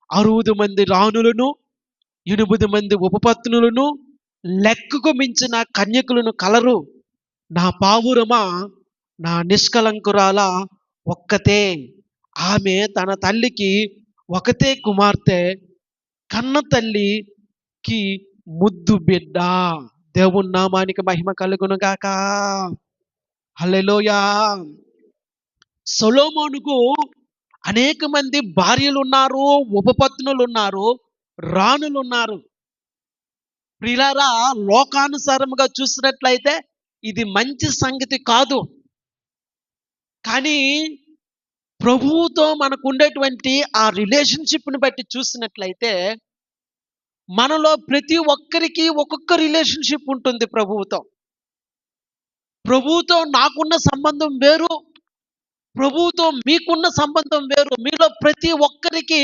60 మంది రాణులను, 8 మంది ఉపపత్నులను, లెక్కకు మించిన కన్యకులను కలరు. నా పావురమా, నా నిష్కలంకురాల ఒక్కతే. ఆమె తన తల్లికి ఒకతే కుమార్తె, కన్న తల్లికి ముద్దు బిడ్డ. దేవుని నామానికి మహిమ కలుగును గాక. హల్లెలూయా. సొలొమోనుకు అనేక మంది భార్యలు ఉన్నారు, ఉపపత్నులు ఉన్నారు, రాణులు ఉన్నారు. ప్రియులారా, లోకానుసారముగా చూసినట్లయితే ఇది మంచి సంగతి కాదు. కానీ ప్రభువుతో మనకు ఉండేటువంటి ఆ రిలేషన్షిప్ని బట్టి చూసినట్లయితే మనలో ప్రతి ఒక్కరికి ఒక్కొక్క రిలేషన్షిప్ ఉంటుంది ప్రభువుతో. ప్రభువుతో నాకున్న సంబంధం వేరు, ప్రభువుతో మీకున్న సంబంధం వేరు. మీలో ప్రతి ఒక్కరికి